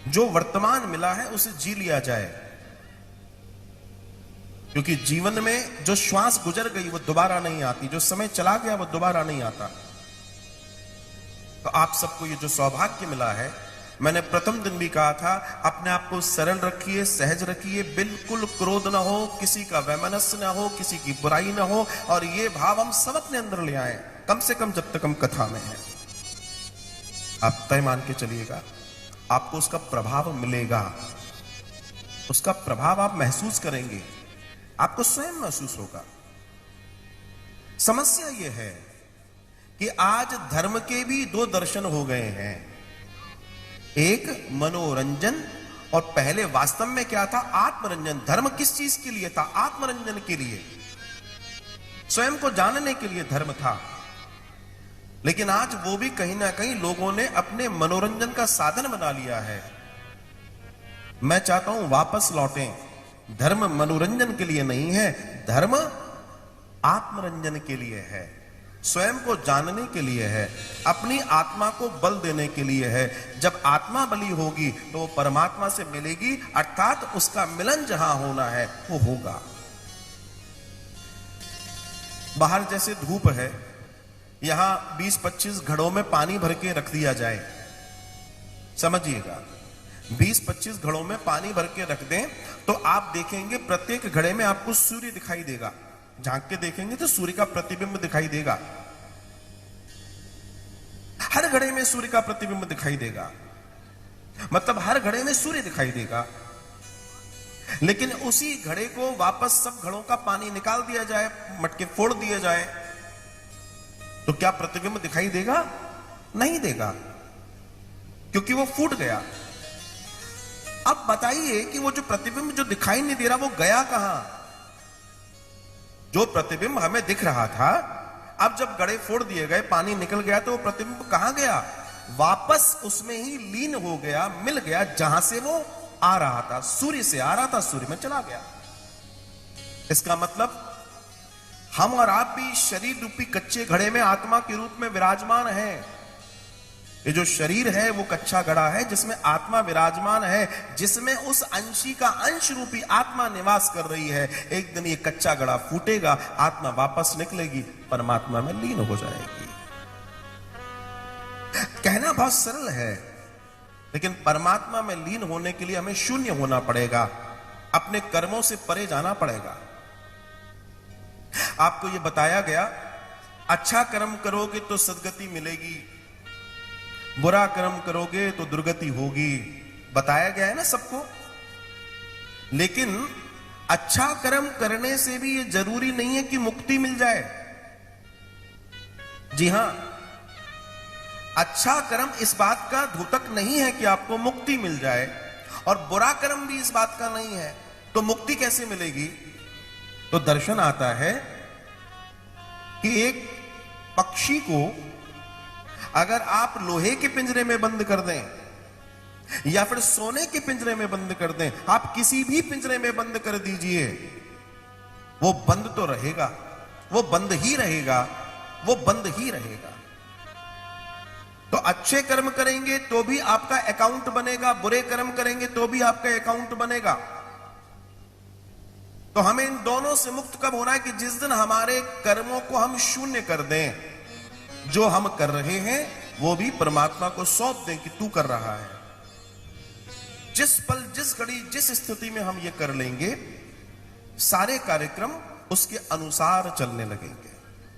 जो वर्तमान मिला है उसे जी लिया जाए, क्योंकि जीवन में जो श्वास गुजर गई वो दोबारा नहीं आती, जो समय चला गया वो दोबारा नहीं आता। तो आप सबको ये जो सौभाग्य मिला है, मैंने प्रथम दिन भी कहा था, अपने आप को सरल रखिए, सहज रखिए, बिल्कुल क्रोध ना हो, किसी का वैमनस्य ना हो, किसी की बुराई ना हो, और ये भाव हम सब अपने अंदर ले आए, कम से कम जब तक हम कथा में हैं। आप तय मान के चलिएगा, आपको उसका प्रभाव मिलेगा, उसका प्रभाव आप महसूस करेंगे, आपको स्वयं महसूस होगा। समस्या यह है कि आज धर्म के भी दो दर्शन हो गए हैं, एक मनोरंजन, और पहले वास्तव में क्या था? आत्मरंजन। धर्म किस चीज के लिए था? आत्मरंजन के लिए, स्वयं को जानने के लिए धर्म था। लेकिन आज वो भी कहीं ना कहीं लोगों ने अपने मनोरंजन का साधन बना लिया है। मैं चाहता हूं वापस लौटें, धर्म मनोरंजन के लिए नहीं है, धर्म आत्मरंजन के लिए है, स्वयं को जानने के लिए है, अपनी आत्मा को बल देने के लिए है। जब आत्मा बली होगी तो वो परमात्मा से मिलेगी, अर्थात उसका मिलन जहां होना है वो होगा। बाहर जैसे धूप है, यहां 20-25 घड़ों में पानी भर के रख दिया जाए, समझिएगा, 20-25 घड़ों में पानी भर के रख दें तो आप देखेंगे प्रत्येक घड़े में आपको सूर्य दिखाई देगा। झांक के देखेंगे तो सूर्य का प्रतिबिंब दिखाई देगा, हर घड़े में सूर्य का प्रतिबिंब दिखाई देगा, मतलब हर घड़े में सूर्य दिखाई देगा। लेकिन उसी घड़े को वापस सब घड़ों का पानी निकाल दिया जाए, मटके फोड़ दिए जाए, तो क्या प्रतिबिंब दिखाई देगा? नहीं देगा, क्योंकि वो फूट गया। अब बताइए कि वो जो प्रतिबिंब जो दिखाई नहीं दे रहा वो गया कहां? जो प्रतिबिंब हमें दिख रहा था, अब जब गड़े फोड़ दिए गए, पानी निकल गया, तो वो प्रतिबिंब कहां गया? वापस उसमें ही लीन हो गया, मिल गया, जहां से वो आ रहा था, सूर्य से आ रहा था, सूर्य में चला गया। इसका मतलब हम और आप भी शरीर रूपी कच्चे घड़े में आत्मा के रूप में विराजमान हैं। ये जो शरीर है वो कच्चा घड़ा है जिसमें आत्मा विराजमान है, जिसमें उस अंशी का अंश रूपी आत्मा निवास कर रही है। एक दिन ये कच्चा घड़ा फूटेगा, आत्मा वापस निकलेगी, परमात्मा में लीन हो जाएगी। कहना बहुत सरल है, लेकिन परमात्मा में लीन होने के लिए हमें शून्य होना पड़ेगा, अपने कर्मों से परे जाना पड़ेगा। आपको यह बताया गया, अच्छा कर्म करोगे तो सदगति मिलेगी, बुरा कर्म करोगे तो दुर्गति होगी, बताया गया है ना सबको। लेकिन अच्छा कर्म करने से भी यह जरूरी नहीं है कि मुक्ति मिल जाए। जी हां, अच्छा कर्म इस बात का द्योतक नहीं है कि आपको मुक्ति मिल जाए, और बुरा कर्म भी इस बात का नहीं है। तो मुक्ति कैसे मिलेगी? तो दर्शन आता है कि एक पक्षी को अगर आप लोहे के पिंजरे में बंद कर दें या फिर सोने के पिंजरे में बंद कर दें, आप किसी भी पिंजरे में बंद कर दीजिए, वो बंद तो रहेगा, वो बंद ही रहेगा, वो बंद ही रहेगा। तो अच्छे कर्म करेंगे तो भी आपका अकाउंट बनेगा, बुरे कर्म करेंगे तो भी आपका अकाउंट बनेगा। तो हमें इन दोनों से मुक्त कब होना है? कि जिस दिन हमारे कर्मों को हम शून्य कर दें, जो हम कर रहे हैं वो भी परमात्मा को सौंप दें कि तू कर रहा है। जिस पल, जिस घड़ी, जिस स्थिति में हम ये कर लेंगे, सारे कार्यक्रम उसके अनुसार चलने लगेंगे।